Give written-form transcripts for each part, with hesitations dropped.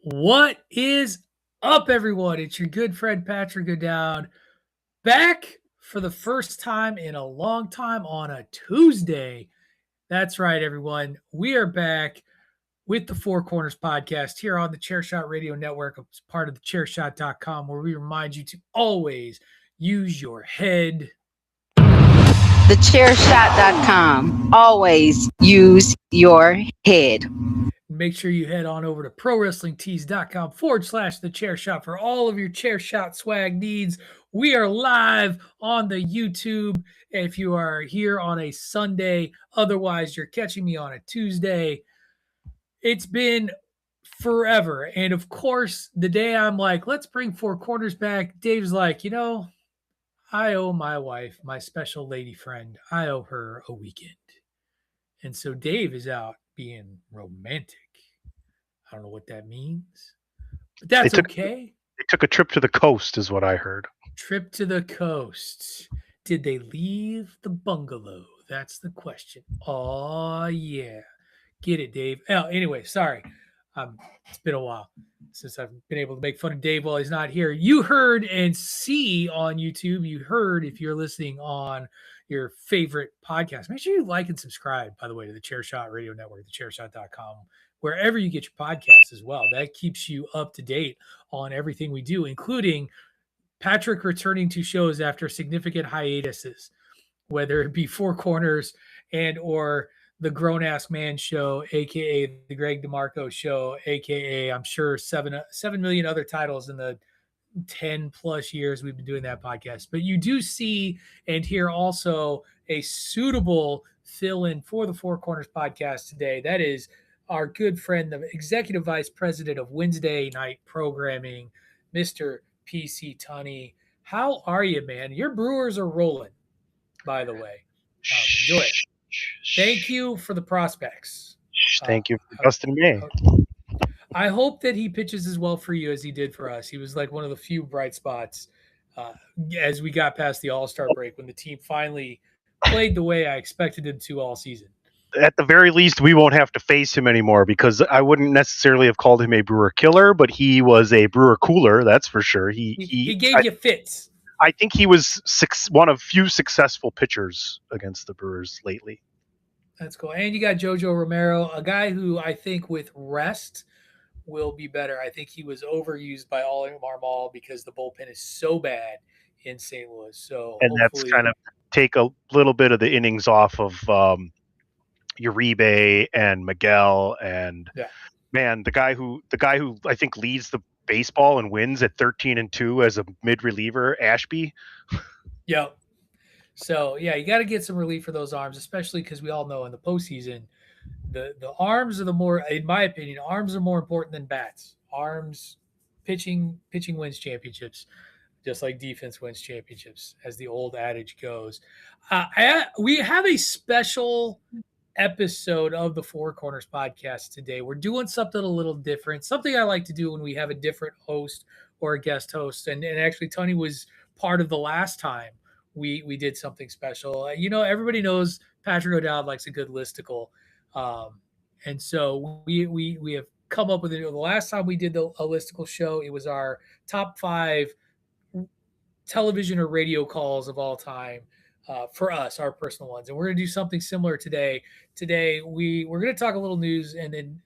What is up, everyone? It's your good friend Patrick O'Dowd back for the first time in a long time on a Tuesday. That's right, everyone. We are back with the Four Corners podcast here on the Chairshot Radio Network, it's part of the chairshot.com, where we remind you to always use your head. Thechairshot.com. Always use your head. Make sure you head on over to prowrestlingtees.com/the chair shot for all of your chair shot swag needs. We are live on the YouTube if you are here on a Sunday. Otherwise, you're catching me on a Tuesday. It's been forever. And of course, the day I'm like, let's bring Four Corners back, Dave's like, I owe my wife, my special lady friend, I owe her a weekend. And so Dave is out being romantic. I don't know what that means, but that's okay. They took a trip to the coast is what I heard. Trip to the coast. Did they leave the bungalow? That's the question. Oh, yeah. Get it, Dave. Oh, anyway, sorry. It's been a while since I've been able to make fun of Dave while he's not here. You heard and see on YouTube. You heard if you're listening on your favorite podcast. Make sure you like and subscribe, by the way, to the Chairshot Radio Network, thechairshot.com, wherever you get your podcasts as well. That keeps you up to date on everything we do, including Patrick returning to shows after significant hiatuses, whether it be Four Corners and or the Grown Ass Man Show, aka the Greg DeMarco Show, aka I'm sure 7 million other titles in the 10 plus years we've been doing that podcast. But you do see and hear also a suitable fill-in for the Four Corners podcast today. That is our good friend, the executive vice president of Wednesday night programming, Mr. PC Tunney. How are you, man? Your Brewers are rolling, by the way. Enjoy it. Thank you for the prospects. Thank you for Dustin May. I hope that he pitches as well for you as he did for us. He was like one of the few bright spots as we got past the All-Star break when the team finally played the way I expected him to all season. At the very least, we won't have to face him anymore because I wouldn't necessarily have called him a Brewer killer, but he was a Brewer cooler, that's for sure. He gave you fits. I think he was one of few successful pitchers against the Brewers lately. That's cool. And you got Jojo Romero, a guy who I think with rest will be better. I think he was overused by Ollie Marmol because the bullpen is so bad in St. Louis. So and that's kind of take a little bit of the innings off of Uribe and Miguel and man, the guy who I think leads the baseball and wins at 13-2 as a mid reliever, Ashby. Yep. So yeah, you got to get some relief for those arms, especially because we all know in the postseason, the arms are in my opinion, arms are more important than bats. Arms, pitching wins championships, just like defense wins championships, as the old adage goes. We have a special episode of the Four Corners podcast today. We're doing something a little different, something I like to do when we have a different host or a guest host. And actually, Tony was part of the last time we did something special. Everybody knows Patrick O'Dowd likes a good listicle. And so we have come up with it. The last time we did a listicle show, it was our top 5 television or radio calls of all time. For us, our personal ones. And we're going to do something similar today. Today, we're going to talk a little news, and then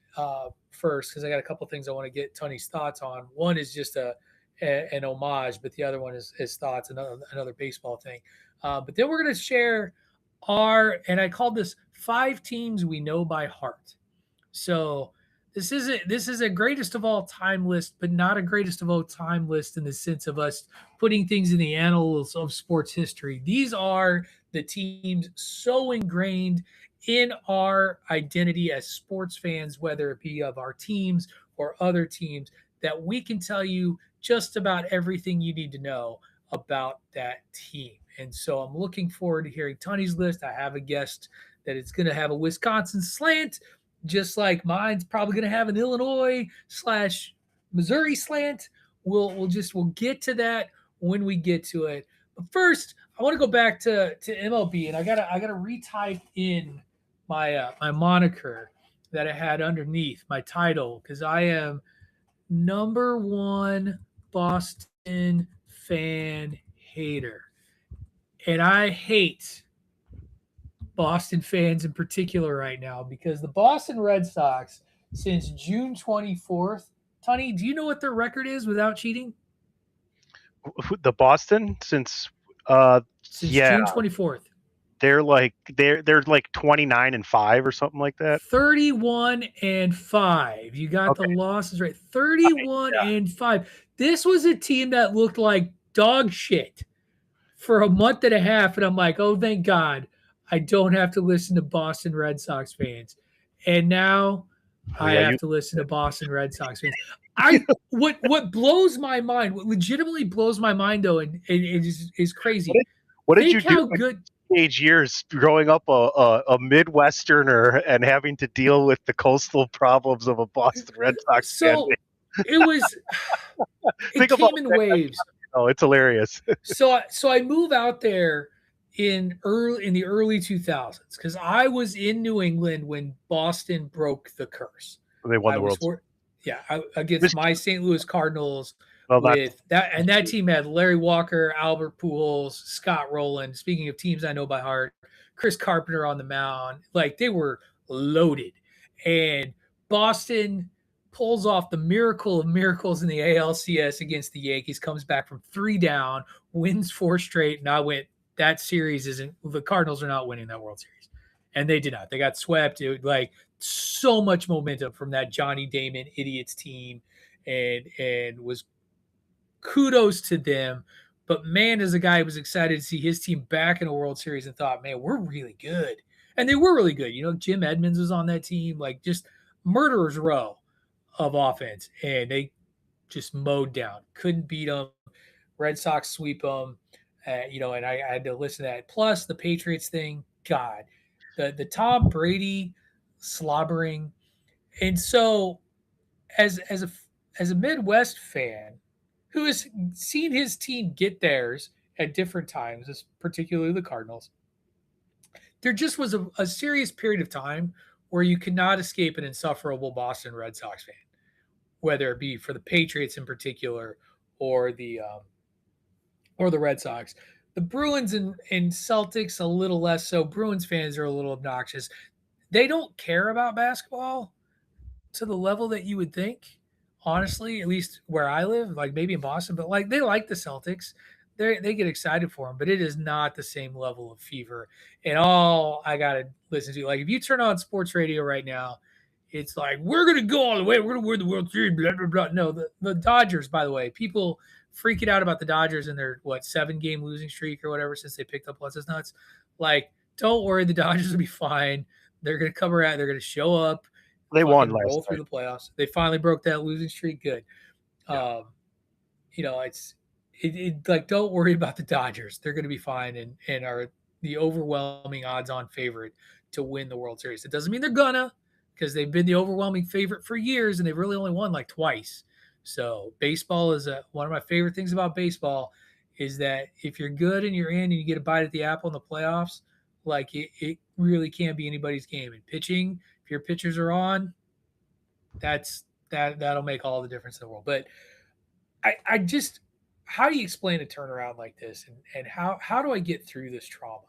first, because I got a couple things I want to get Tony's thoughts on. One is just an homage, but the other one is his thoughts, another baseball thing. But then we're going to share and I called this 5 teams we know by heart. So this is a greatest of all time list, but not a greatest of all time list in the sense of us putting things in the annals of sports history. These are the teams so ingrained in our identity as sports fans, whether it be of our teams or other teams, that we can tell you just about everything you need to know about that team. And so I'm looking forward to hearing Tony's list. I have a guest that is going to have a Wisconsin slant, just like mine's probably going to have an Illinois/Missouri slant. We'll get to that when we get to it. But first, I want to go back to MLB, and I gotta retype in my my moniker that I had underneath my title, because I am number one Boston fan hater. And I hate Boston fans in particular right now because the Boston Red Sox, since June 24th, Tony, do you know what their record is without cheating? The Boston since June 24th. They're like 29-5 or something like that. 31-5. You got the losses right. 31-5. This was a team that looked like dog shit for a month and a half, and I'm like, oh, thank God, I don't have to listen to Boston Red Sox fans. And now I have to listen to Boston Red Sox fans. What blows my mind, what legitimately blows my mind though, and it is crazy. What did you do? Age years growing up a Midwesterner and having to deal with the coastal problems of a Boston Red Sox fan. It was it came in waves. Oh, it's hilarious. so I move out there in the early 2000s because I was in New England when Boston broke the curse. They won the World Series. Yeah, against my St. Louis Cardinals. With that, and that team had Larry Walker, Albert Pujols, Scott Rowland. Speaking of teams I know by heart, Chris Carpenter on the mound. Like, they were loaded. And Boston pulls off the miracle of miracles in the ALCS against the Yankees, comes back from 3 down, wins 4 straight. And I went, that series isn't – the Cardinals are not winning that World Series. And they did not. They got swept. It was like so much momentum from that Johnny Damon idiots team and was – kudos to them. But man, as a guy who was excited to see his team back in a World Series and thought, man, we're really good. And they were really good. You know, Jim Edmonds was on that team, like just murderer's row of offense. And they just mowed down. Couldn't beat them. Red Sox sweep them. And I had to listen to that. Plus the Patriots thing, God, the Tom Brady slobbering. And so as a Midwest fan, who has seen his team get theirs at different times, particularly the Cardinals, there just was a serious period of time where you could not escape an insufferable Boston Red Sox fan, whether it be for the Patriots in particular or the Red Sox. The Bruins and Celtics a little less so. Bruins fans are a little obnoxious. They don't care about basketball to the level that you would think. Honestly, at least where I live, like maybe in Boston, but like they like the Celtics. They get excited for them, but it is not the same level of fever. And all I got to listen to, like if you turn on sports radio right now, it's like, we're going to go all the way. We're going to win the World Series, blah, blah, blah. No, the Dodgers, by the way, people freaking out about the Dodgers and their, 7-game losing streak or whatever since they picked up What's His Nuts. Like, don't worry. The Dodgers will be fine. They're going to come around. They're going to show up. They won last roll through the playoffs. They finally broke that losing streak. Good. Yeah. It's like, don't worry about the Dodgers. They're going to be fine and are the overwhelming odds-on favorite to win the World Series. It doesn't mean they're gonna, because they've been the overwhelming favorite for years and they've really only won like twice. So baseball is one of my favorite things about baseball is that if you're good and you're in and you get a bite at the apple in the playoffs, like it really can't be anybody's game. And pitching, if your pitchers are on, that'll make all the difference in the world. But I just, how do you explain a turnaround like this, and how do I get through this trauma?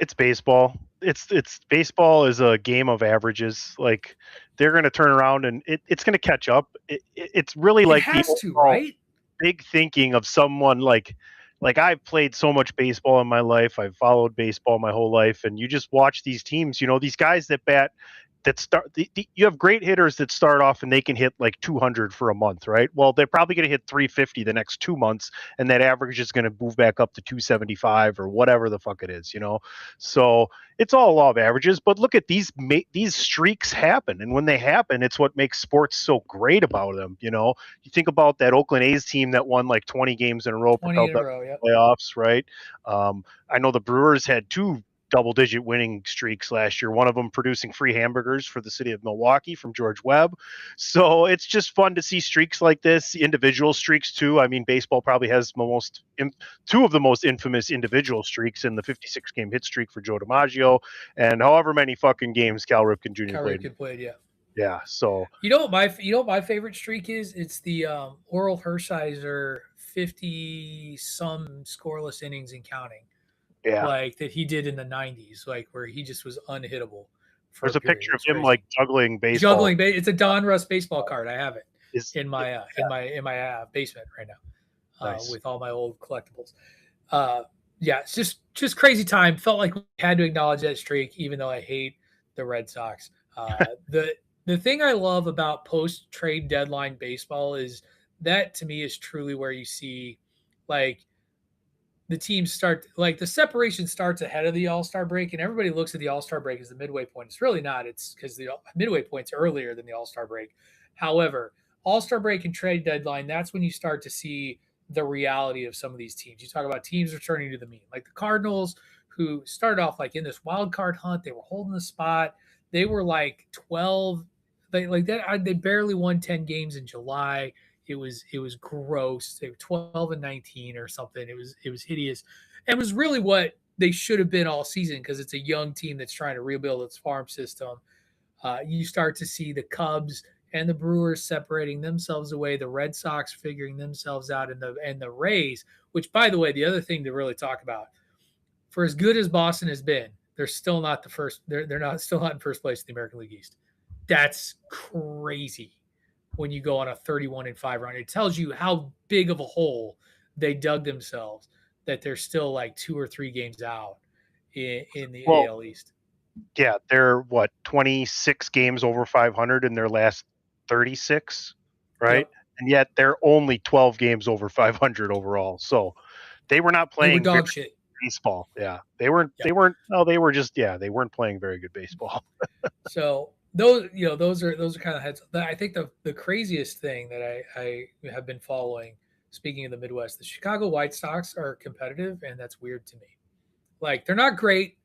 It's baseball. It's baseball is a game of averages. Like, they're going to turn around and it's going to catch up. It's really like it has to, right? Big thinking of someone like I've played so much baseball in my life. I've followed baseball my whole life, and you just watch these teams. You know, these guys that bat. You have great hitters that start off and they can hit like 200 for a month, right? Well, they're probably going to hit 350 the next 2 months, and that average is going to move back up to 275 or whatever the fuck it is, you know? So it's all law of averages, but look at these streaks happen. And when they happen, it's what makes sports so great about them. You know, you think about that Oakland A's team that won like 20 games in a row, playoffs, right? I know the Brewers had 2 double-digit winning streaks last year, one of them producing free hamburgers for the city of Milwaukee from George Webb. So it's just fun to see streaks like this, individual streaks too. I mean, baseball probably has 2 of the most infamous individual streaks in the 56-game hit streak for Joe DiMaggio, and however many fucking games Cal Ripken Jr. played. Yeah. Yeah. So You know what my favorite streak is? It's the Oral Hershiser 50 some scoreless innings and counting, yeah, like that he did in the 90s, like where he just was unhittable for there's a a period. picture of It's him like crazy. juggling baseball. Juggling, it's a Don Russ baseball card. I have it Is in my basement right now, nice. with all my old collectibles. Uh, yeah, it's just crazy time. Felt like we had to acknowledge that streak, even though I hate the Red Sox. The thing I love about post trade deadline baseball is that to me is truly where you see like the teams start, like the separation starts ahead of the All-Star break, and everybody looks at the All-Star break as the midway point. It's really not. It's because the midway point's earlier than the All-Star break. However, All-Star break and trade deadline, that's when you start to see the reality of some of these teams. You talk about teams returning to the mean, like the Cardinals, who started off like in this wild card hunt. They were holding the spot. They were like 12. They like that. They barely won 10 games in July. It was gross. They were 12-19 or something. It was hideous. And it was really what they should have been all season, because it's a young team that's trying to rebuild its farm system. You start to see the Cubs and the Brewers separating themselves away, the Red Sox figuring themselves out, and the Rays, which, by the way, the other thing to really talk about, for as good as Boston has been, they're still not the first. They're not still not in first place in the American League East. That's crazy when you go on a 31-5 run. It tells you how big of a hole they dug themselves, that they're still like 2 or 3 games out in the Well, AL East. yeah, they're what 26 games over 500 in their last 36, right? Yep. And yet they're only 12 games over 500 overall. So they were not They were playing very dog good shit. baseball. Yeah, they weren't. Yep. They weren't. No, they were just. Yeah, they weren't playing very good baseball. So those are kind of heads. I think the craziest thing that I have been following, speaking of the Midwest, the Chicago White Sox are competitive, and that's weird to me. Like they're not great.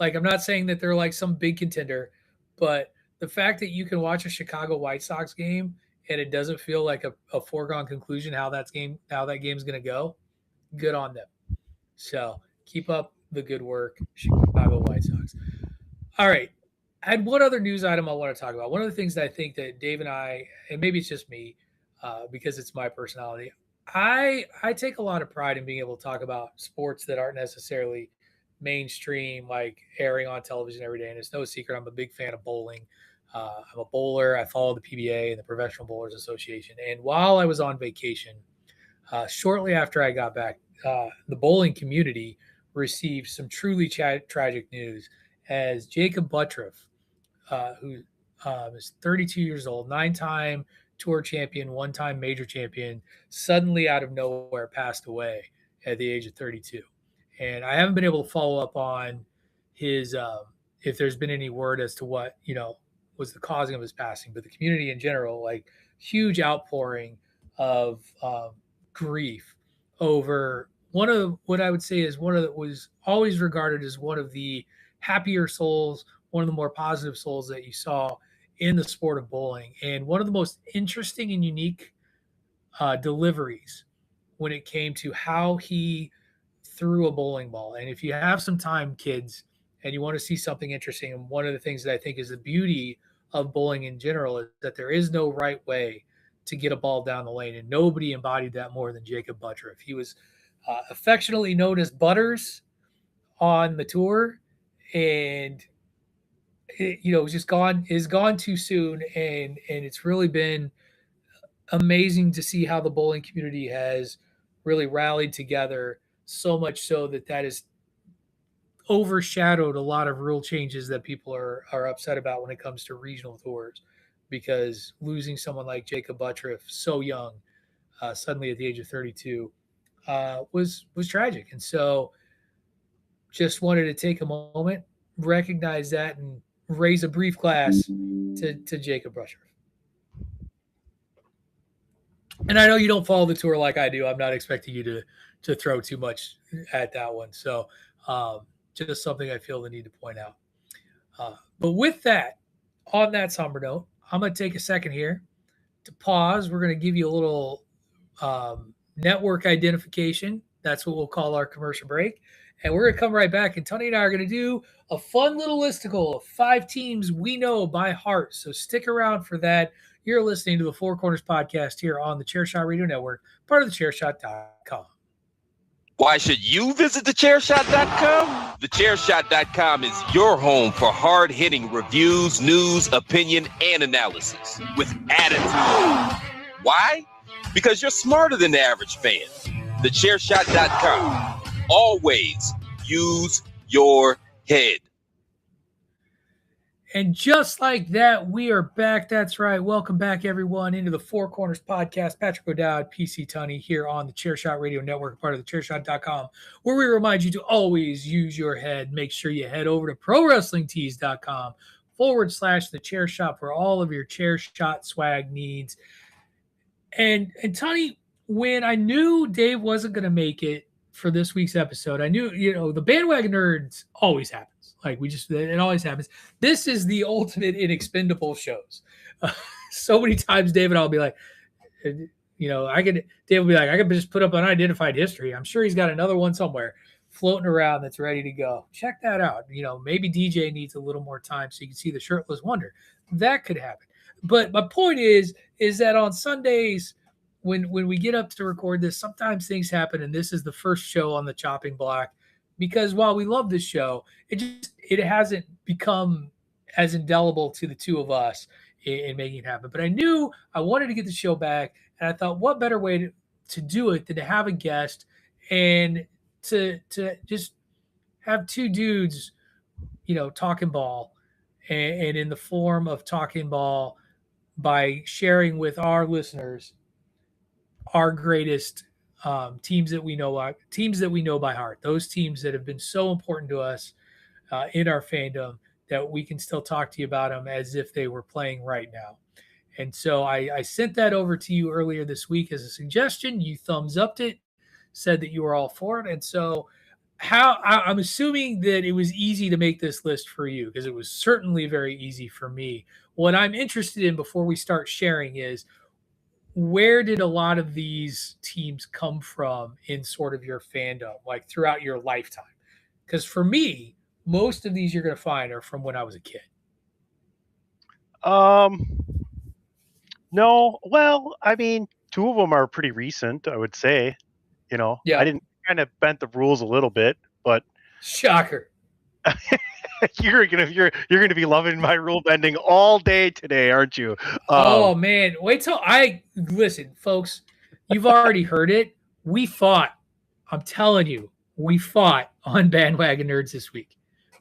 Like I'm not saying that they're like some big contender, but the fact that you can watch a Chicago White Sox game and it doesn't feel like a foregone conclusion how that game's going to go, good on them. So keep up the good work, Chicago White Sox. All right. I had one other news item I want to talk about. One of the things that I think that Dave and I, and maybe it's just me, because it's my personality, I take a lot of pride in being able to talk about sports that aren't necessarily mainstream, like airing on television every day. And it's no secret, I'm a big fan of bowling. I'm a bowler. I follow the PBA and the Professional Bowlers Association. And while I was on vacation, shortly after I got back, the bowling community received some truly tragic news as Jacob Buttriff, who is 32 years old, 9-time tour champion, 1-time major champion, suddenly out of nowhere passed away at the age of 32. And I haven't been able to follow up on his, if there's been any word as to what, was the causing of his passing, but the community in general, like huge outpouring of grief over one of what I would say is one of the, was always regarded as one of the happier souls, one of the more positive souls that you saw in the sport of bowling, and one of the most interesting and unique deliveries when it came to how he threw a bowling ball. And if you have some time, kids, and you want to see something interesting, and one of the things that I think is the beauty of bowling in general is that there is no right way to get a ball down the lane, and nobody embodied that more than Jacob Buttriff. He was affectionately known as Butters on the tour, and just gone too soon, and it's really been amazing to see how the bowling community has really rallied together, so much so that has overshadowed a lot of rule changes that people are upset about when it comes to regional tours, because losing someone like Jacob Buttriff so young, suddenly at the age of 32, was tragic. And so just wanted to take a moment, recognize that, and raise a brief glass to Jacob Buttriff. And I know you don't follow the tour like I do. I'm not expecting you to throw too much at that one. So just something I feel the need to point out. But with that, on that somber note, I'm going to take a second here to pause. We're going to give you a little network identification. That's what we'll call our commercial break. and we're going to come right back. And Tony and I are going to do a fun little listicle of 5 teams we know by heart. So stick around for that. You're listening to the Four Corners Podcast here on the Chairshot Radio Network, part of the Chairshot.com. Why should you visit thechairshot.com? Thechairshot.com is your home for hard-hitting reviews, news, opinion, and analysis with attitude. Why? Because you're smarter than the average fan. Thechairshot.com. Always use your head. And just like that, we are back. That's right. Welcome back, everyone, into the Four Corners Podcast. Patrick O'Dowd, PC Tunney here on the Chairshot Radio Network, part of the Chairshot.com, where we remind you to always use your head. Make sure you head over to ProWrestlingTees.com/the Chair Shot for all of your Chair Shot swag needs. And Tunney, when I knew Dave wasn't going to make it for this week's episode, I knew, the bandwagon nerds always happens. Like it always happens. This is the ultimate in expendable shows. So many times, David, I'll be like, Dave will be like, I could just put up unidentified history. I'm sure he's got another one somewhere floating around that's ready to go. Check that out. Maybe DJ needs a little more time so you can see the shirtless wonder. That could happen. But my point is that on Sundays, when we get up to record this, sometimes things happen, and this is the first show on the chopping block. Because while we love this show, it hasn't become as indelible to the two of us in making it happen. But I knew I wanted to get the show back, and I thought, what better way to do it than to have a guest and to just have two dudes, talking ball, and in the form of talking ball by sharing with our listeners our greatest teams that we know by heart, those teams that have been so important to us in our fandom that we can still talk to you about them as if they were playing right now. And so I sent that over to you earlier this week as a suggestion. You thumbs upped it, said that you were all for it. And so I'm assuming that it was easy to make this list for you, because it was certainly very easy for me. What I'm interested in before we start sharing is, where did a lot of these teams come from in sort of your fandom, like throughout your lifetime? Because for me, most of these you're going to find are from when I was a kid. No. Well, I mean, 2 of them are pretty recent, I would say. Yeah. I didn't kind of bent the rules a little bit, but shocker. You're gonna be loving my rule bending all day today, aren't you? Oh man, wait till listen, folks. You've already heard it. We fought. I'm telling you, we fought on Bandwagon Nerds this week.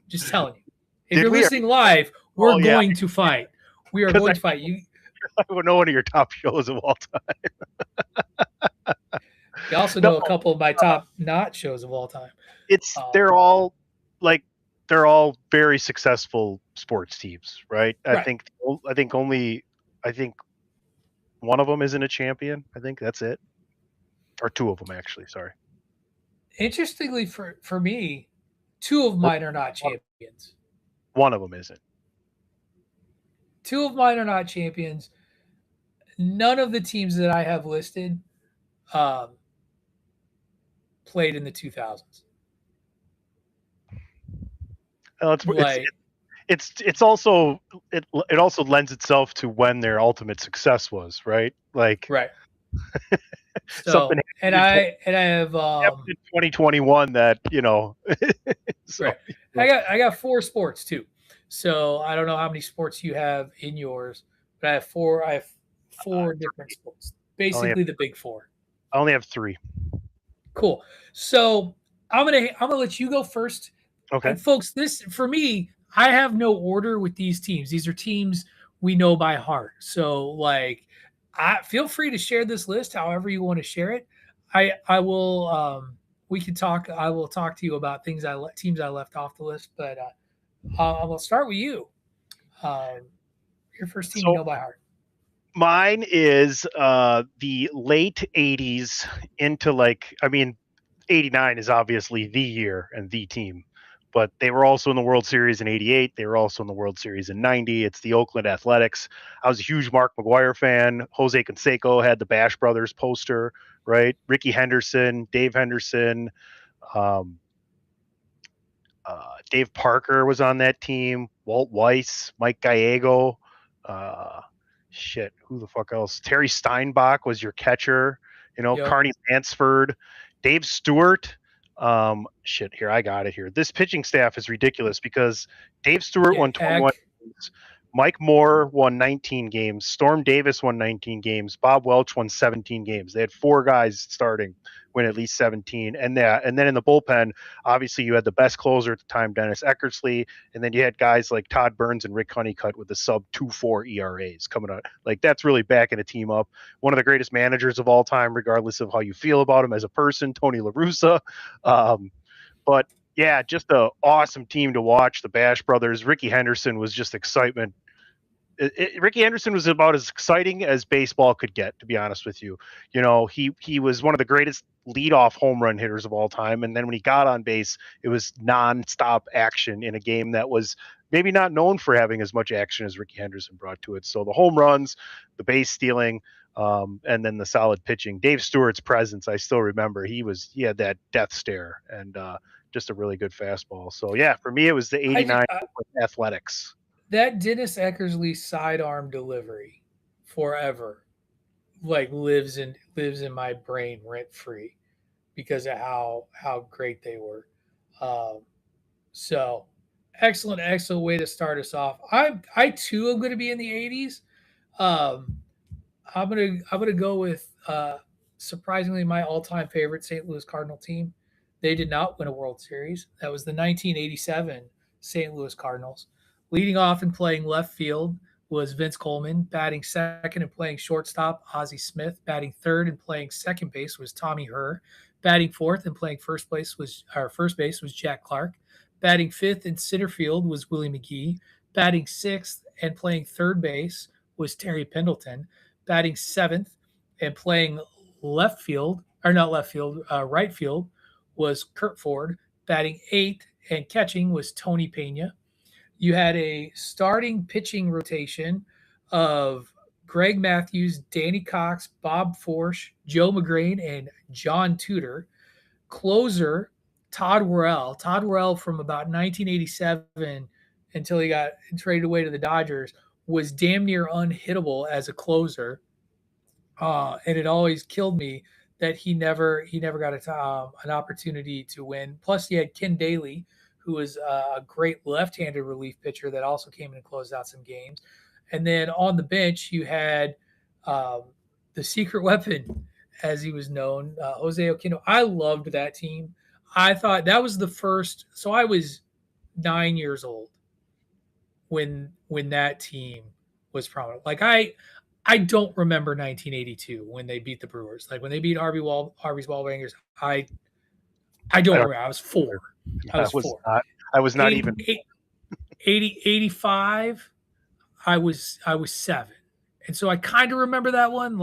Just telling you. If you're listening live, we're going to fight. We are going to fight. You know one of your top shows of all time. You also know a couple of my top not shows of all time. They're all very successful sports teams, right? I think one of them isn't a champion. I think that's it. Or 2 of them, actually. Sorry. Interestingly, for me, 2 of mine are not champions. One of them isn't. 2 of mine are not champions. None of the teams that I have listed played in the 2000s. It also lends itself to when their ultimate success was, right? Like, right. So, and I have in 2021 that so. Right. I got 4 sports too. So I don't know how many sports you have in yours, but I have 4. I have 4 different sports. Basically, the big 4. I only have 3. Cool. So I'm gonna let you go first. Okay. And folks, this for me, I have no order with these teams. These are teams we know by heart. So I feel free to share this list however you want to share it. I will we can talk. I will talk to you about teams I left off the list, but I'll start with you. Your first team you know by heart. Mine is the late 80s into 89 is obviously the year and the team, but they were also in the World Series in 88. They were also in the World Series in 90. It's the Oakland Athletics. I was a huge Mark McGwire fan. Jose Canseco had the Bash Brothers poster, right? Ricky Henderson, Dave Henderson, Dave Parker was on that team. Walt Weiss, Mike Gallego. Who the fuck else? Terry Steinbach was your catcher. Yep. Carney Lansford, Dave Stewart. Here, I got it here. This pitching staff is ridiculous because Dave Stewart won 21 games. Mike Moore won 19 games. Storm Davis won 19 games. Bob Welch won 17 games. They had 4 guys starting win at least 17. And then in the bullpen, obviously you had the best closer at the time, Dennis Eckersley, and then you had guys like Todd Burns and Rick Honeycutt with the sub 2.4 ERAs coming out. Like, that's really backing a team up. One of the greatest managers of all time, regardless of how you feel about him as a person, Tony La Russa. But yeah, just an awesome team to watch. The Bash brothers. Ricky Henderson was just excitement. Ricky Henderson was about as exciting as baseball could get, to be honest with you. He was one of the greatest leadoff home run hitters of all time. And then when he got on base, it was nonstop action in a game that was maybe not known for having as much action as Ricky Henderson brought to it. So the home runs, the base stealing, and then the solid pitching. Dave Stewart's presence, I still remember. He had that death stare and just a really good fastball. So yeah, for me, it was the 89 with athletics. That Dennis Eckersley sidearm delivery forever, lives in my brain rent free because of how great they were. So excellent way to start us off. I too am going to be in the 80s. I'm gonna go with surprisingly my all-time favorite St. Louis Cardinal team. They did not win a World Series. That was the 1987 St. Louis Cardinals. Leading off and playing left field was Vince Coleman. Batting second and playing shortstop, Ozzie Smith. Batting third and playing second base was Tommy Herr. Batting fourth and playing first base was Jack Clark. Batting fifth in center field was Willie McGee. Batting sixth and playing third base was Terry Pendleton. Batting seventh and playing right field was Curt Ford. Batting eighth and catching was Tony Pena. You had a starting pitching rotation of Greg Matthews, Danny Cox, Bob Forsch, Joe McGrain, and John Tudor. Closer, Todd Worrell. Todd Worrell from about 1987 until he got traded away to the Dodgers was damn near unhittable as a closer. And it always killed me that he never got an opportunity to win. Plus, you had Ken Daly, who was a great left-handed relief pitcher that also came in and closed out some games. And then on the bench, you had the secret weapon, as he was known, Jose Oquendo. I loved that team. I thought that was the first. So I was 9 years old when that team was prominent. I don't remember 1982 when they beat the Brewers. When they beat Harvey's Wallbangers, I don't remember. I was 4. I was not 85. I was 7. And so I kind of remember that one.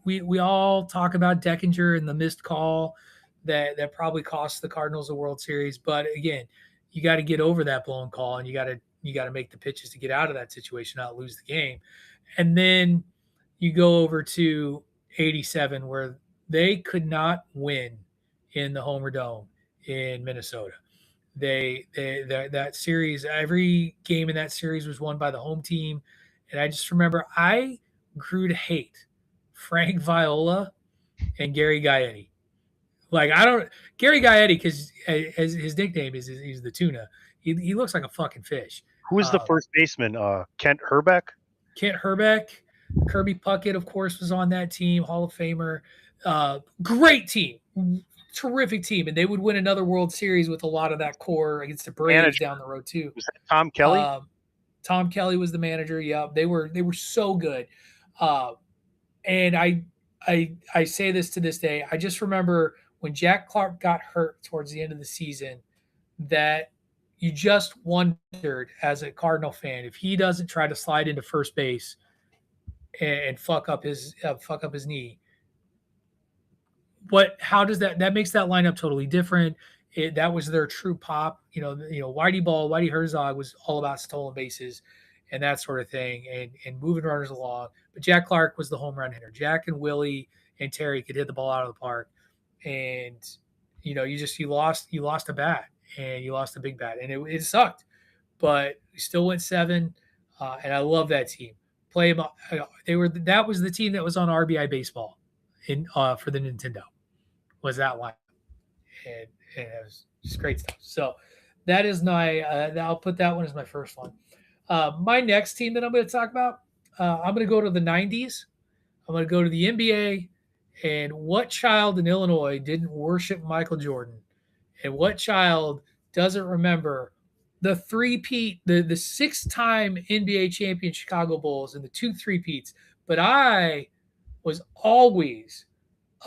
We all talk about Deckinger and the missed call that probably cost the Cardinals a World Series. But again, you got to get over that blown call and you got to make the pitches to get out of that situation, not lose the game. And then you go over to 87 where they could not win in the Homer Dome in Minnesota. That series, every game in that series was won by the home team. And I just remember I grew to hate Frank Viola and Gary Gaetti. Gary Gaetti, because as his nickname is he's the tuna. He looks like a fucking fish. Who is the first baseman? Kent Hrbek? Kent Hrbek. Kirby Puckett, of course, was on that team, Hall of Famer. Great team. Terrific team, and they would win another World Series with a lot of that core against the Braves down the road too. Was that Tom Kelly? Tom Kelly was the manager. Yeah, they were so good. And I say this to this day. I just remember when Jack Clark got hurt towards the end of the season, that you just wondered as a Cardinal fan if he doesn't try to slide into first base and fuck up his knee. How does that makes that lineup totally different? That was their true pop. Whitey Herzog was all about stolen bases and that sort of thing and moving runners along. But Jack Clark was the home run hitter. Jack and Willie and Terry could hit the ball out of the park. And you lost a bat. and you lost a big bat, and it sucked. But we still went 7, and I love that team. Play them. That was the team that was on RBI Baseball for the Nintendo. Was that one? And it was just great stuff. So that is my. I'll put that one as my first one. My next team that I'm going to talk about, I'm going to go to the 90s. I'm going to go to the NBA. And what child in Illinois didn't worship Michael Jordan? And what child doesn't remember the three-peat, the 6-time NBA champion Chicago Bulls and the 2 three-peats? But I was always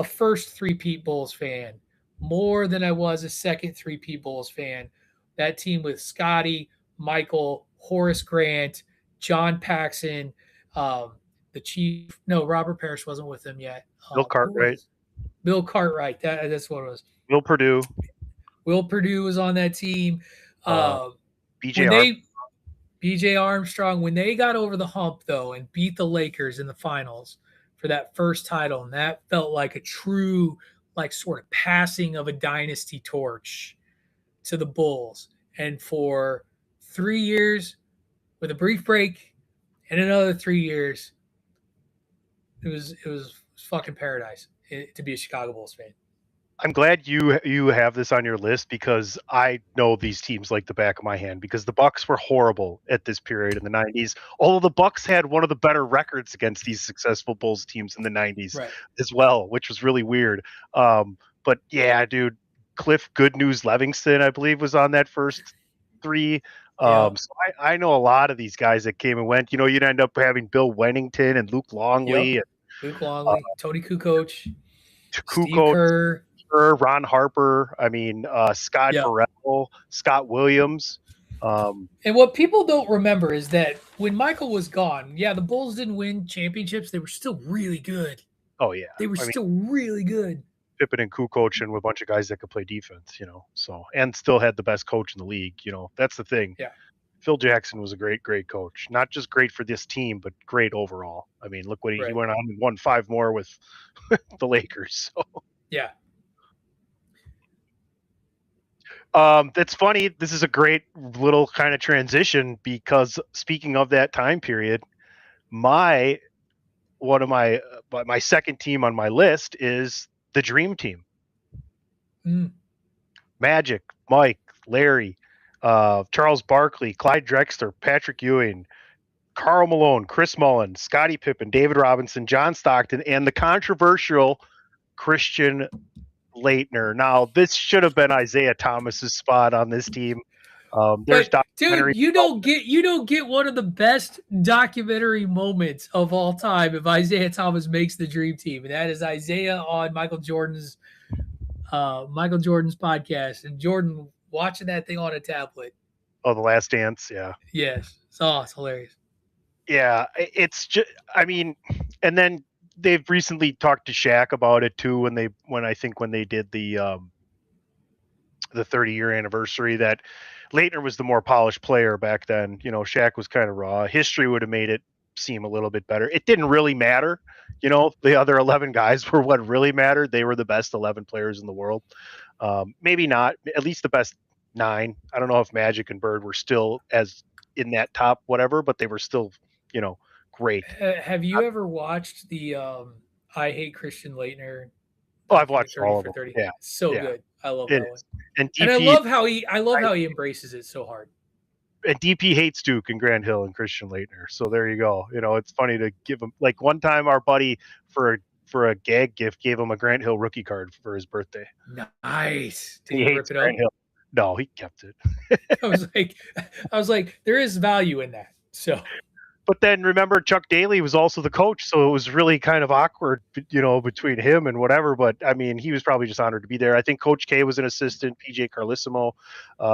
a first three-peat Bulls fan, more than I was a second three-peat Bulls fan. That team with Scotty, Michael, Horace Grant, John Paxson, the Chief. No, Robert Parrish wasn't with them yet. Bill Cartwright. Bill Cartwright. That's what it was. Will Purdue. Will Purdue was on that team. BJ Armstrong. When they got over the hump, though, and beat the Lakers in the finals for that first title, and that felt like a true, like, sort of passing of a dynasty torch to the Bulls. And for 3 years, with a brief break, and another 3 years, it was fucking paradise to be a Chicago Bulls fan. I'm glad you have this on your list because I know these teams like the back of my hand because the Bucks were horrible at this period in the 90s. Although the Bucks had one of the better records against these successful Bulls teams in the 90s as well, which was really weird. But yeah, dude, Cliff Good News Livingston, I believe, was on that first 3. So I know a lot of these guys that came and went. You know, you'd end up having Bill Wennington and Luke Longley. Luke Longley, Tony Kukoc, Steve Kerr, Ron Harper. I mean, Scott Burrell, Scott Williams. And what people don't remember is that when Michael was gone, the Bulls didn't win championships. They were still really good. Oh, yeah. They were still really good. Pippen and Kukoc and with a bunch of guys that could play defense, you know, so, and still had the best coach in the league, you know, that's the thing. Yeah. Phil Jackson was a great coach, not just great for this team, but great overall. I mean, look what he went on and won 5 more with the Lakers. So. Yeah. That's funny. This is a great little kind of transition because speaking of that time period, my second team on my list is the Dream Team. Magic, Mike, Larry, Charles Barkley, Clyde Drexler, Patrick Ewing, Karl Malone, Chris Mullin, Scottie Pippen, David Robinson, John Stockton, and the controversial Christian Laettner. Now, this should have been Isaiah Thomas's spot on this team. There's dude, you don't get one of the best documentary moments of all time if Isaiah Thomas makes the Dream Team, and that is Isaiah on Michael Jordan's podcast, and Jordan watching that thing on a tablet. Oh, The Last Dance, yeah. Yes, it's hilarious. Yeah, it's just, I mean, and then they've recently talked to Shaq about it too when they did the 30-year anniversary that Laettner was the more polished player back then. You know, Shaq was kind of raw. History would have made it seem a little bit better. It didn't really matter. You know, the other 11 guys were what really mattered. They were the best 11 players in the world. Maybe not, at least the best 9. I don't know if Magic and Bird were still as in that top whatever, but they were still, you know, great. Have you ever watched the I Hate Christian Laettner? Oh, I've watched all of them. 30. Yeah, so good. I love it that one. And I love how he embraces it so hard. And DP hates Duke and Grant Hill and Christian Laettner. So there you go. You know, it's funny to give him, like, one time our buddy for a gag gift gave him a Grant Hill rookie card for his birthday. Nice. Did he rip it up? Hill. No, he kept it. I was like, there is value in that. So. But then remember, Chuck Daly was also the coach, so it was really kind of awkward, you know, between him and whatever. But I mean, he was probably just honored to be there. I think Coach K was an assistant, PJ Carlissimo.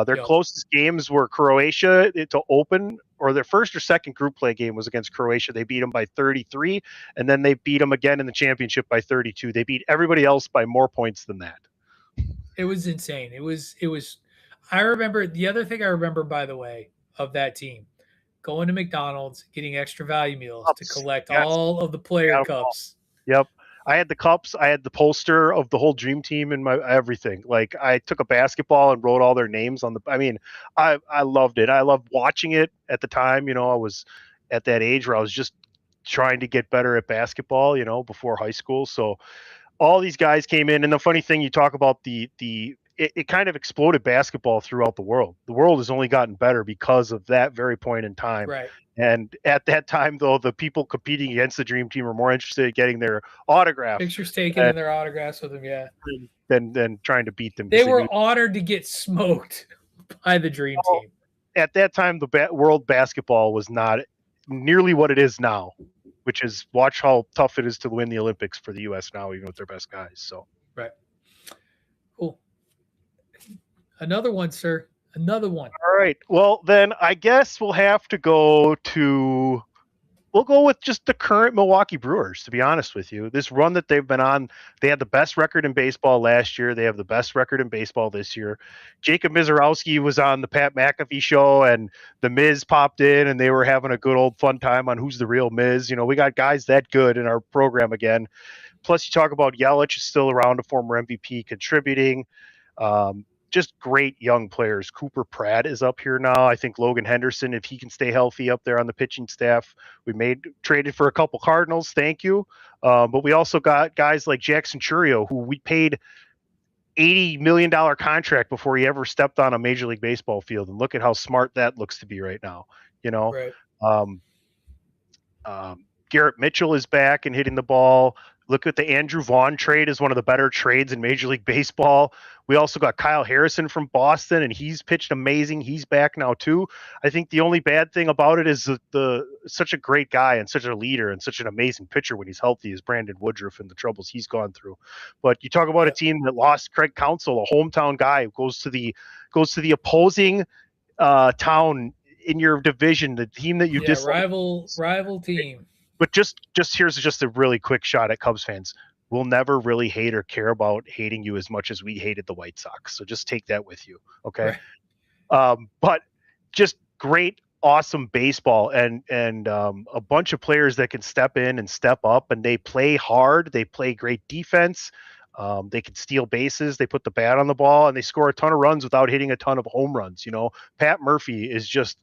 Their closest games were Croatia to open, or their first or second group play game was against Croatia. They beat them by 33, and then they beat them again in the championship by 32. They beat everybody else by more points than that. It was insane. It was. I remember the other thing I remember, by the way, of that team. Going to McDonald's, getting extra value meals to collect all of the player cups. Yep. I had the cups, I had the poster of the whole dream team and my everything. Like I took a basketball and wrote all their names on the. I mean, I loved it. I loved watching it at the time. I was at that age where I was just trying to get better at basketball. Before high school. So all these guys came in, and the funny thing, you talk about it kind of exploded basketball throughout the world. The world has only gotten better because of that very point in time. Right. And at that time, though, the people competing against the Dream Team were more interested in getting their autograph Pictures taken and their autographs with them, yeah. Than trying to beat them. They were honored to get smoked by the Dream Team. At that time, the world basketball was not nearly what it is now, which is watch how tough it is to win the Olympics for the U.S. now, even with their best guys. So right. Cool. Another one, sir. Another one. All right. Well, then I guess we'll have to go with just the current Milwaukee Brewers, to be honest with you. This run that they've been on, they had the best record in baseball last year. They have the best record in baseball this year. Jacob Mizorowski was on the Pat McAfee show, and the Miz popped in, and they were having a good old fun time on Who's the Real Miz. We got guys that good in our program again. Plus, you talk about Yelich is still around, a former MVP, contributing. Just great young players. Cooper Pratt is up here now. I think Logan Henderson, if he can stay healthy up there on the pitching staff. We traded for a couple Cardinals. Thank you. But we also got guys like Jackson Churio, who we paid $80 million contract before he ever stepped on a Major League Baseball field. And look at how smart that looks to be right now. Right. Garrett Mitchell is back and hitting the ball. Look at the Andrew Vaughn trade as one of the better trades in Major League Baseball. We also got Kyle Harrison from Boston, and he's pitched amazing. He's back now too. I think the only bad thing about it is such a great guy and such a leader and such an amazing pitcher when he's healthy is Brandon Woodruff and the troubles he's gone through. But you talk about a team that lost Craig Counsell, a hometown guy who goes to the opposing town in your division, the team that you dislike. rival team. But here's just a really quick shot at Cubs fans. We'll never really hate or care about hating you as much as we hated the White Sox. So just take that with you, okay? Right. But just great, awesome baseball and a bunch of players that can step in and step up, and they play hard. They play great defense. They can steal bases. They put the bat on the ball, and they score a ton of runs without hitting a ton of home runs. Pat Murphy is just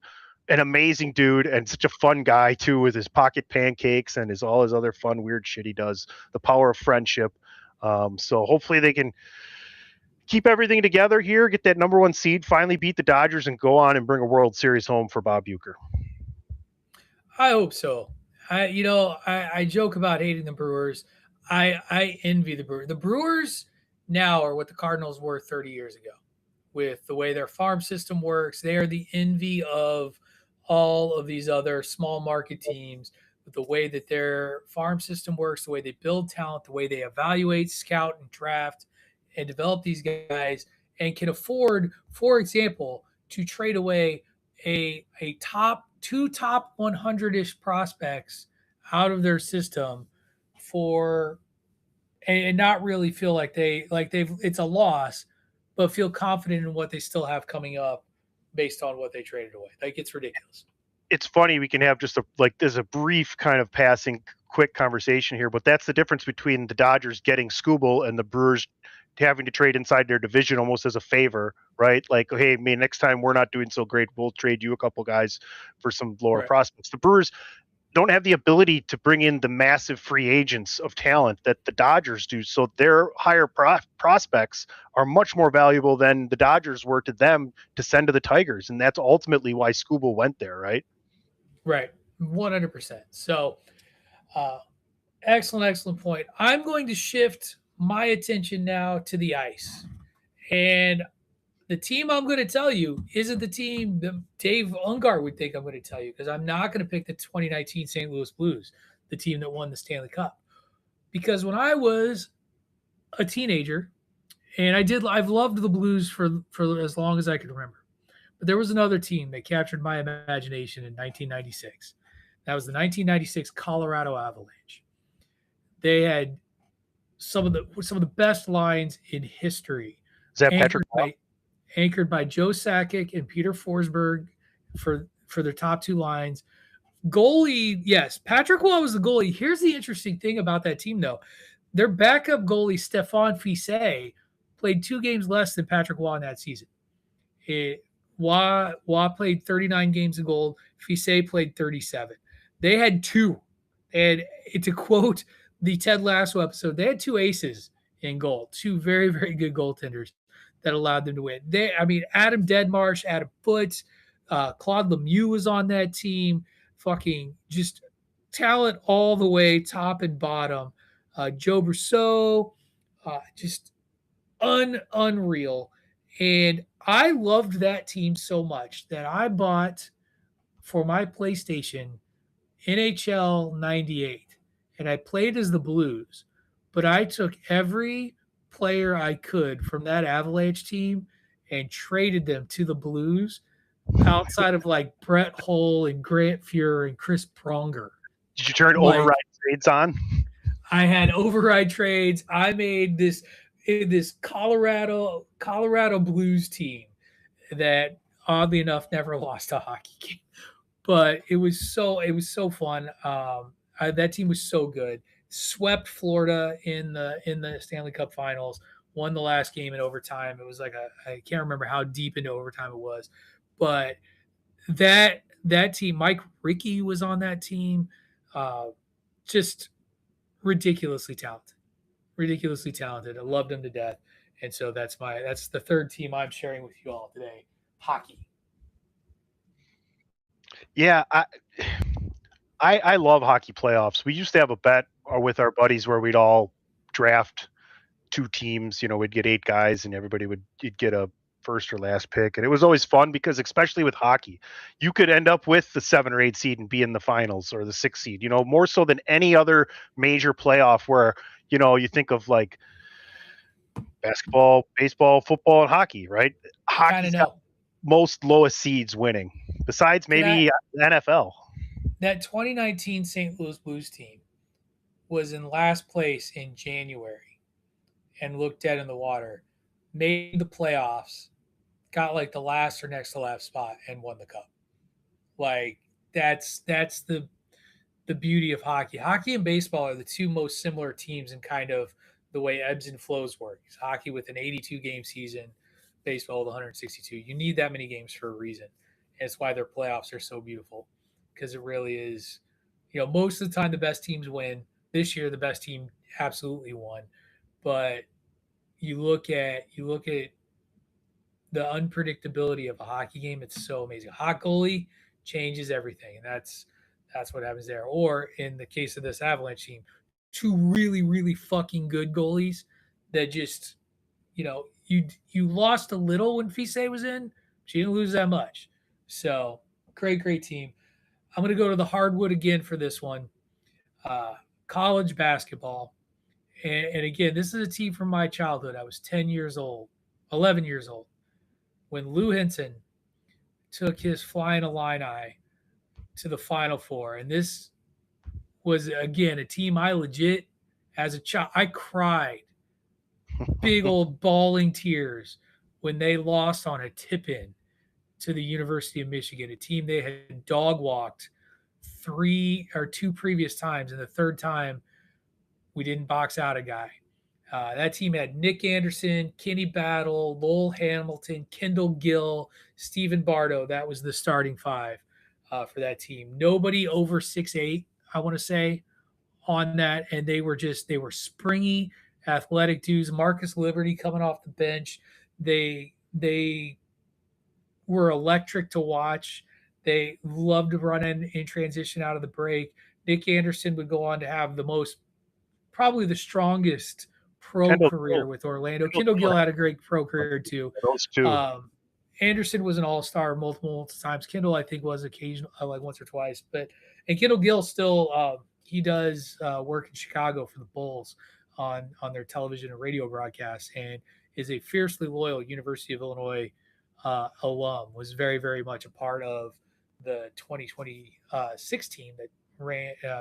an amazing dude and such a fun guy too, with his pocket pancakes and all his other fun, weird shit he does. The power of friendship. So hopefully they can keep everything together here, get that number 1 seed, finally beat the Dodgers, and go on and bring a World Series home for Bob Uecker. I hope so. I joke about hating the Brewers. I envy the Brewers. The Brewers now are what the Cardinals were 30 years ago with the way their farm system works. They are the envy of all of these other small market teams, with the way that their farm system works, the way they build talent, the way they evaluate, scout, and draft and develop these guys, and can afford, for example, to trade away two top 100-ish prospects out of their system and not really feel like it's a loss, but feel confident in what they still have coming up based on what they traded away. Like, it's ridiculous. It's funny, we can have just there's a brief kind of passing quick conversation here, but that's the difference between the Dodgers getting Skubal and the Brewers having to trade inside their division almost as a favor, right? Like, hey, next time we're not doing so great, we'll trade you a couple guys for some lower prospects. The Brewers don't have the ability to bring in the massive free agents of talent that the Dodgers do. So their higher prospects are much more valuable than the Dodgers were to them to send to the Tigers. And that's ultimately why Skubal went there, right? Right. 100%. So excellent point. I'm going to shift my attention now to the ice. And the team I'm going to tell you isn't the team that Dave Ungar would think I'm going to tell you, because I'm not going to pick the 2019 St. Louis Blues, the team that won the Stanley Cup. Because when I was a teenager, and I've loved the Blues for as long as I can remember. But there was another team that captured my imagination in 1996. That was the 1996 Colorado Avalanche. They had some of the best lines in history. Is that Patrick? Anchored by Joe Sakic and Peter Forsberg for their top 2 lines. Goalie, yes, Patrick Waugh was the goalie. Here's the interesting thing about that team, though. their backup goalie, Stefan Fisse, played 2 games less than Patrick Waugh in that season. Waugh played 39 games in goal. Fisse played 37. They had 2. And to quote the Ted Lasso episode, they had 2 aces in goal, 2 very, very good goaltenders that allowed them to win. Adam Deadmarsh, Adam Foote, Claude Lemieux was on that team. Fucking just talent all the way, top and bottom. Joe Brousseau, just unreal. And I loved that team so much that I bought for my PlayStation NHL 98. And I played as the Blues, but I took every player I could from that Avalanche team and traded them to the Blues outside of like Brett Hull and Grant Fuhrer and Chris Pronger. Did you turn override trades on? I had override trades. I made this Colorado Blues team that oddly enough never lost a hockey game, but it was so fun. That team was so good. Swept Florida in the Stanley Cup Finals. Won the last game in overtime. It was like I can't remember how deep into overtime it was, but that team, Mike Rickey was on that team. Just ridiculously talented. I loved him to death. And so that's the third team I'm sharing with you all today. Hockey. Yeah, I love hockey playoffs. We used to have a bet with our buddies where we'd all draft 2 teams. We'd get 8 guys, and you'd get a first or last pick, and it was always fun because, especially with hockey, you could end up with the 7 or 8 seed and be in the finals, or the 6 seed. More so than any other major playoff where you think of like basketball, baseball, football, and hockey, right? Hockey's got most lowest seeds winning, besides maybe the NFL. That 2019 St. Louis Blues team was in last place in January and looked dead in the water, made the playoffs, got like the last or next to last spot, and won the cup. Like that's the beauty of hockey. Hockey and baseball are the 2 most similar teams in kind of the way ebbs and flows work. It's hockey with an 82 game season, baseball with 162. You need that many games for a reason. And it's why their playoffs are so beautiful, because it really is, most of the time the best teams win. This year the best team absolutely won. But you look at the unpredictability of a hockey game. It's so amazing. Hot goalie changes everything, and that's what happens there. Or in the case of this Avalanche team, 2 really, really fucking good goalies that just, you lost a little when Fisse was in. She didn't lose that much. So great team. I'm going to go to the hardwood again for this one. College basketball. And again, this is a team from my childhood. I was 11 years old, when Lou Henson took his Flying Illini to the Final Four. And this was, again, a team I legit, as a child, I cried big old bawling tears when they lost on a tip-in to the University of Michigan, a team they had dog-walked 2 previous times, and the third time we didn't box out a guy. That team had Nick Anderson, Kenny Battle, Lowell Hamilton, Kendall Gill, Stephen Bardo. That was the starting 5 for that team. Nobody over 6'8", I want to say, on that. And they were springy, athletic dudes. Marcus Liberty coming off the bench. They were electric to watch. They loved to run in transition out of the break. Nick Anderson would go on to have probably the strongest pro career with Orlando. Kendall Gill had a great pro career too. Those 2. Anderson was an all-star multiple times. Kendall, I think, was occasional, like once or twice. And Kendall Gill still he does work in Chicago for the Bulls on their television and radio broadcasts, and is a fiercely loyal University of Illinois alum. Was very, very much a part of the 2026 team that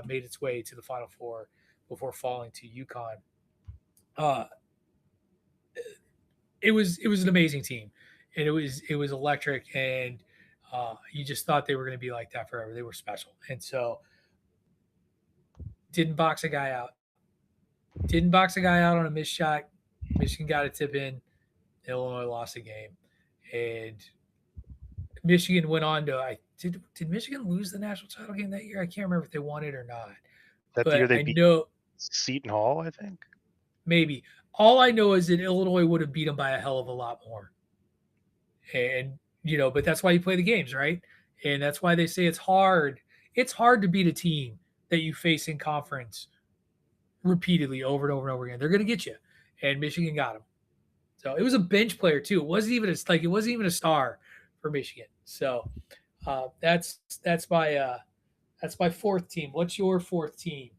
made its way to the Final Four before falling to UConn. It was an amazing team, and it was electric, and you just thought they were going to be like that forever. They were special, and so didn't box a guy out. Didn't box a guy out on a missed shot. Michigan got a tip in. Illinois lost the game, and Michigan went on to. Did Michigan lose the national title game that year? I can't remember if they won it or not. That the year But they I beat know Seton Hall, I think. maybe. All I know is that Illinois would have beat them by a hell of a lot more. And but that's why you play the games, right? And that's why they say it's hard. It's hard to beat a team that you face in conference repeatedly over and over and over again. They're going to get you, and Michigan got them. So it was a bench player too. It wasn't even a star for Michigan. So that's my fourth team. What's your fourth team?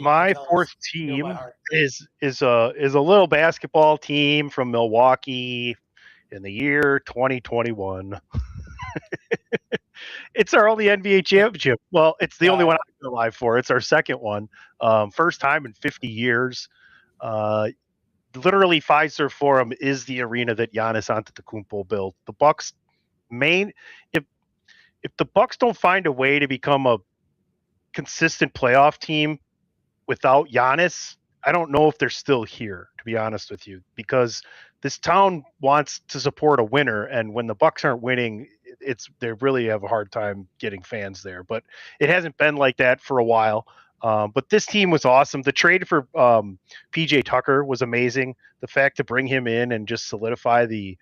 My fourth team is a little basketball team from Milwaukee in the year 2021. It's our only NBA championship. Well, it's the only one I've been alive for. It's our second one. First time in 50 years. Literally, Fiserv Forum is the arena that Giannis Antetokounmpo built. The Bucks if the Bucks don't find a way to become a consistent playoff team without Giannis, I don't know if they're still here, to be honest with you, because this town wants to support a winner, and when the Bucks aren't winning, they really have a hard time getting fans there. But it hasn't been like that for a while. But this team was awesome. The trade for PJ Tucker was amazing. The fact to bring him in and just solidify the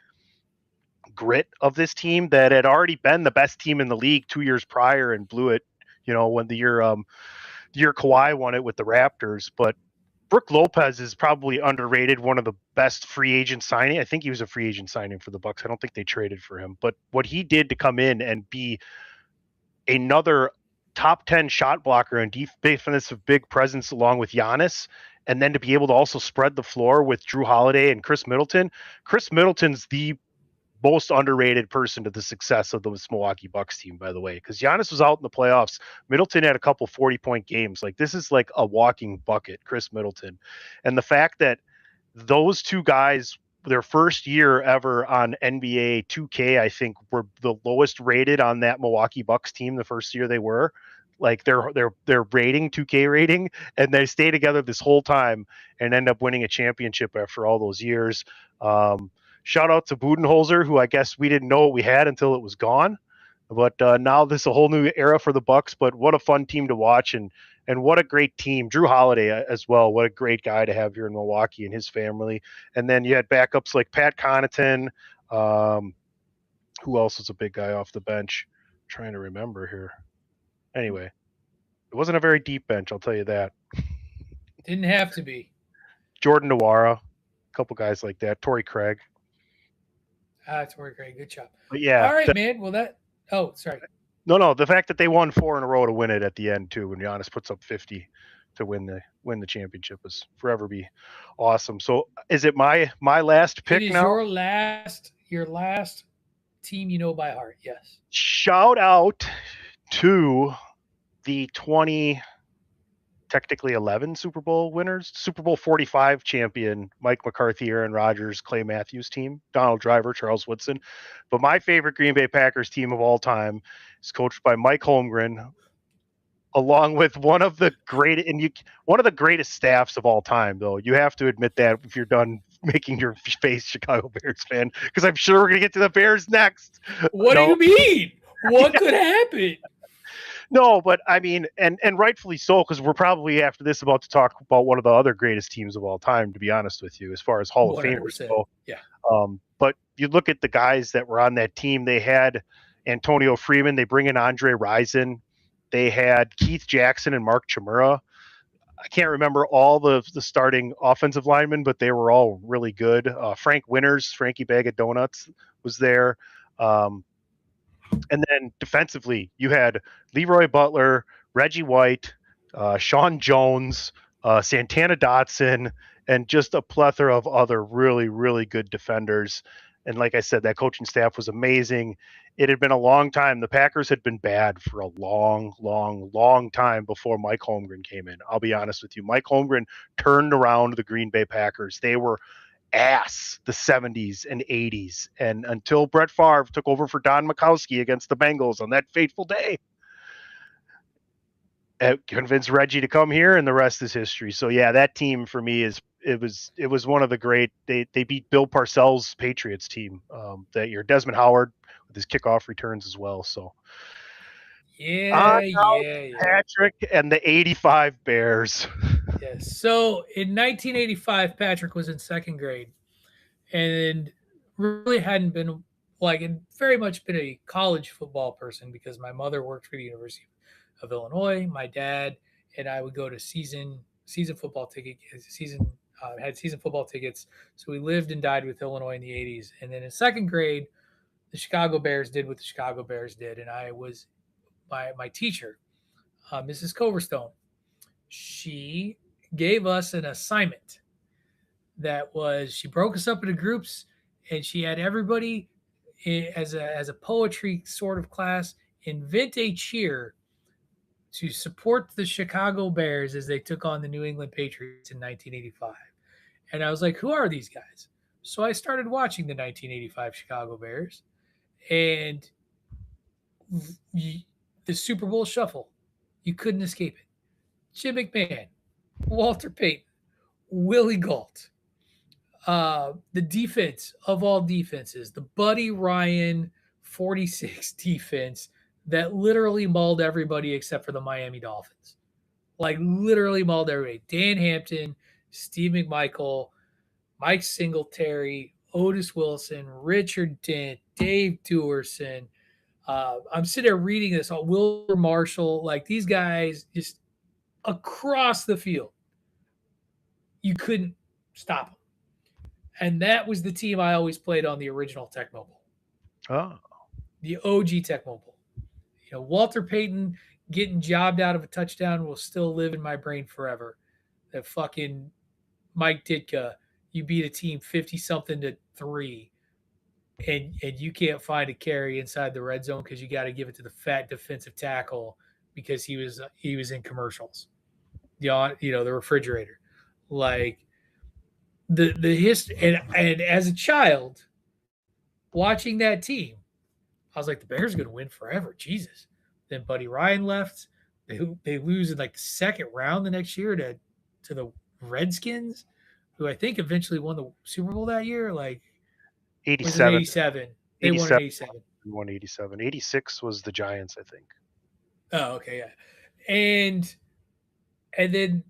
grit of this team that had already been the best team in the league 2 years prior and blew it, when the year Kawhi won it with the Raptors. But Brook Lopez is probably underrated, one of the best free agent signing. I think he was a free agent signing for the Bucks. I don't think they traded for him. But what he did to come in and be another top 10 shot blocker and defensive big presence along with Giannis, and then to be able to also spread the floor with Drew Holiday and Chris Middleton. Chris Middleton's the most underrated person to the success of this Milwaukee Bucks team, by the way, because Giannis was out in the playoffs. Middleton had a couple 40-point games. Like, this is like a walking bucket, Chris Middleton. And the fact that those two guys, their first year ever on NBA 2K, I think, were the lowest rated on that Milwaukee Bucks team the first year they were. Like, their rating, 2K rating, and they stay together this whole time and end up winning a championship after all those years. Shout out to Budenholzer, who I guess we didn't know what we had until it was gone. But now this is a whole new era for the Bucks. But what a fun team to watch, and what a great team. Drew Holiday as well. What a great guy to have here in Milwaukee and his family. And then you had backups like Pat Connaughton. Who else was a big guy off the bench? I'm trying to remember here. Anyway, it wasn't a very deep bench, I'll tell you that. Didn't have to be. Jordan Nwora, a couple guys like that. Torrey Craig. Torrey Craig, good job. But yeah. All right, man. Well, sorry. No. The fact that they won 4 in a row to win it at the end too, when Giannis puts up 50 to win the championship, was forever be awesome. So, is it my last pick now? Your last team you know by heart? Yes. Shout out to the 2011 Super Bowl winners, Super Bowl 45 champion Mike McCarthy, Aaron Rodgers, Clay Matthews team, Donald Driver, Charles Woodson. But my favorite Green Bay Packers team of all time is coached by Mike Holmgren, along with one of the greatest staffs of all time. Though you have to admit that if you're done making your face Chicago Bears fan, because I'm sure we're gonna get to the Bears next. What do you mean? What could happen? No, but I mean, and rightfully so, because we're probably after this about to talk about one of the other greatest teams of all time, to be honest with you, as far as Hall of Famers go. Yeah. But you look at the guys that were on that team. They had Antonio Freeman. They bring in Andre Rison. They had Keith Jackson and Mark Chmura. I can't remember all the starting offensive linemen, but they were all really good. Frank Winters, Frankie Bag of Donuts, was there. And then defensively, you had Leroy Butler, Reggie White, Sean Jones, Santana Dotson, and just a plethora of other really, really good defenders. And like I said, that coaching staff was amazing. It had been a long time. The Packers had been bad for a long, long, long time before Mike Holmgren came in. I'll be honest with you. Mike Holmgren turned around the Green Bay Packers. They were ass the 70s and 80s, and until Brett Favre took over for Don Majkowski against the Bengals on that fateful day. convinced Reggie to come here, and the rest is history. So yeah, that team for me it was one of the great. They beat Bill Parcells' Patriots team that year. Desmond Howard with his kickoff returns as well. So Yeah. Patrick and the '85 Bears. Yes. So in 1985, Patrick was in second grade, and really hadn't been and very much been a college football person because my mother worked for the University of Illinois. My dad and I would go to season football had season football tickets. So we lived and died with Illinois in the 80s. And then in second grade, the Chicago Bears did what the Chicago Bears did. And I was my teacher, Mrs. Coverstone. She gave us an assignment that was she broke us up into groups and she had everybody as a poetry sort of class invent a cheer to support the Chicago Bears as they took on the New England Patriots in 1985. And I was like, who are these guys? So I started watching the 1985 Chicago Bears and the Super Bowl shuffle. You couldn't escape it. Jim McMahon, Walter Payton, Willie Gault, the defense of all defenses, the Buddy Ryan 46 defense that literally mauled everybody except for the Miami Dolphins. Like literally mauled everybody. Dan Hampton, Steve McMichael, Mike Singletary, Otis Wilson, Richard Dent, Dave Duerson. I'm sitting there reading this. Wilbur Marshall, like these guys just across the field. You couldn't stop them. And that was the team I always played on the original Tecmo Bowl. Oh. The OG Tecmo Bowl. Walter Payton getting jobbed out of a touchdown will still live in my brain forever. That fucking Mike Ditka, you beat a team 50-something to 3, and you can't find a carry inside the red zone because you got to give it to the fat defensive tackle because he was in commercials. The refrigerator. Like the history and as a child watching that team, I was like, the Bears are going to win forever. Jesus. Then Buddy Ryan left. They lose in like the second round the next year to the Redskins, who I think eventually won the Super Bowl that year. Like 87. 87. They won in 87. Won 87. 86 was the Giants, I think. Oh, okay, yeah. And then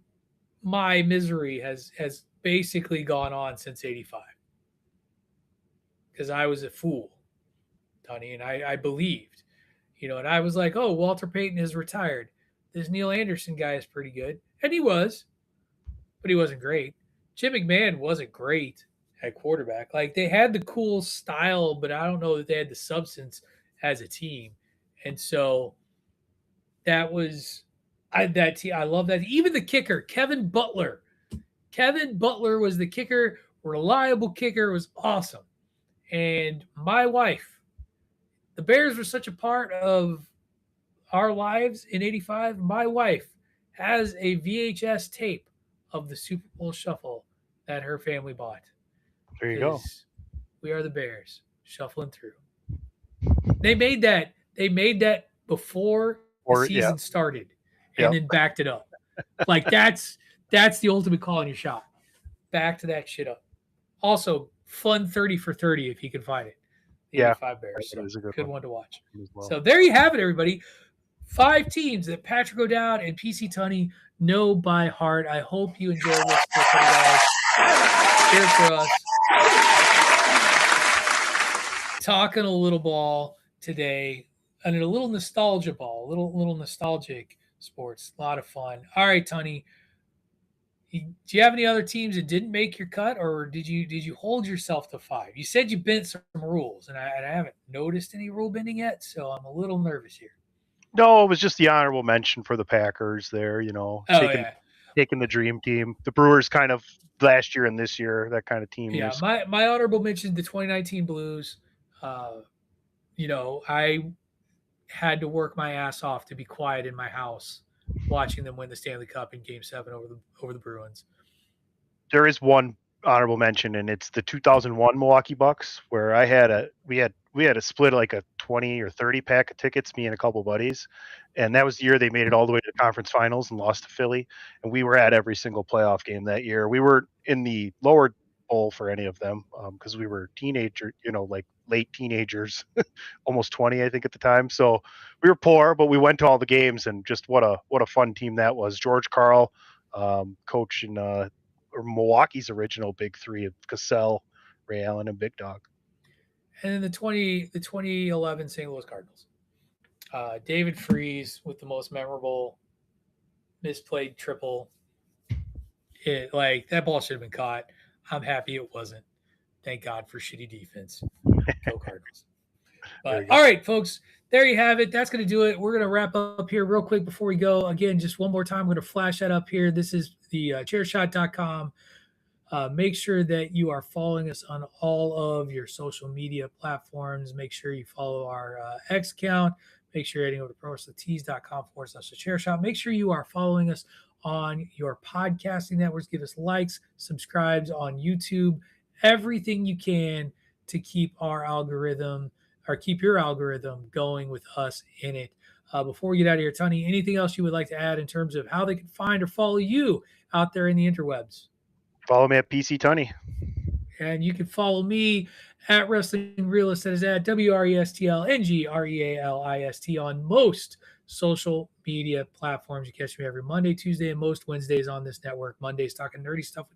my misery has basically gone on since 85. Because I was a fool. Tony, and I believed, and I was like, oh, Walter Payton is retired. This Neil Anderson guy is pretty good. And he was, but he wasn't great. Jim McMahon wasn't great at quarterback. Like they had the cool style, but I don't know that they had the substance as a team. And so that was that team. I love that. Even the kicker, Kevin Butler. Kevin Butler was the kicker, reliable kicker, was awesome. And my wife, the Bears were such a part of our lives in 85. My wife has a VHS tape of the Super Bowl shuffle that her family bought. There you go. We are the Bears shuffling through. They made that before the season started and then backed it up. Like that's the ultimate call on your shot. Back to that shit up. Also, fun 30 for 30 if you can find it. 85 Bears. So is a good one to watch. Well. So there you have it, everybody. 5 teams that Patrick O'Dowd and PC Tunney know by heart. I hope you enjoyed this, guys. Cheers for us. Talking a little ball today and a little nostalgia ball, little nostalgic sports. A lot of fun. All right, Tunney. Do you have any other teams that didn't make your cut, or did you hold yourself to 5? You said you bent some rules, and I haven't noticed any rule bending yet, so I'm a little nervous here. No, it was just the honorable mention for the Packers there, taking the dream team. The Brewers kind of last year and this year, that kind of team. Yeah, my honorable mention, the 2019 Blues. I had to work my ass off to be quiet in my house watching them win the Stanley Cup in Game 7 over the Bruins. There is one honorable mention, and it's the 2001 Milwaukee Bucks, where we had we had to split like a 20 or 30 pack of tickets, me and a couple buddies. And that was the year they made it all the way to the conference finals and lost to Philly. And we were at every single playoff game that year. We were in the lower bowl for any of them because we were like late teenagers, almost 20, I think, at the time. So we were poor, but we went to all the games, and just what a fun team that was. George Karl, coach in or Milwaukee's original big three of Cassell, Ray Allen, and Big Dog. And then the 2011 St. Louis Cardinals. David Freese with the most memorable misplayed triple. That ball should have been caught. I'm happy it wasn't. Thank God for shitty defense. Go Cardinals. But all right, folks, there you have it. That's going to do it. We're going to wrap up here real quick before we go. Again, just one more time, I'm going to flash that up here. This is the chairshot.com. Make sure that you are following us on all of your social media platforms. Make sure you follow our X account. Make sure you're heading over to ProWrestlingTees.com/chairshot. Make sure you are following us on your podcasting networks. Give us likes, subscribes on YouTube, everything you can to keep our algorithm or keep your algorithm going with us in it. Before we get out of here, Tony, anything else you would like to add in terms of how they can find or follow you out there in the interwebs? Follow me at PC Tunney. And you can follow me at Wrestling Realist. That is at WRESTLNGREALIST on most social media platforms. You catch me every Monday, Tuesday, and most Wednesdays on this network. Mondays talking nerdy stuff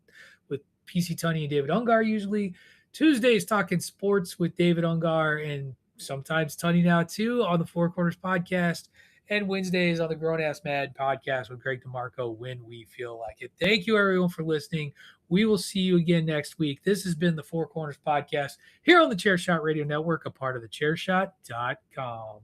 with PC Tunney and David Ungar usually. Tuesdays talking sports with David Ungar and sometimes Tunney now too on the Four Corners podcast. And Wednesdays on the Grown Ass Mad podcast with Greg DeMarco when we feel like it. Thank you, everyone, for listening. We will see you again next week. This has been the Four Corners podcast here on the Chairshot Radio Network, a part of the Chairshot.com.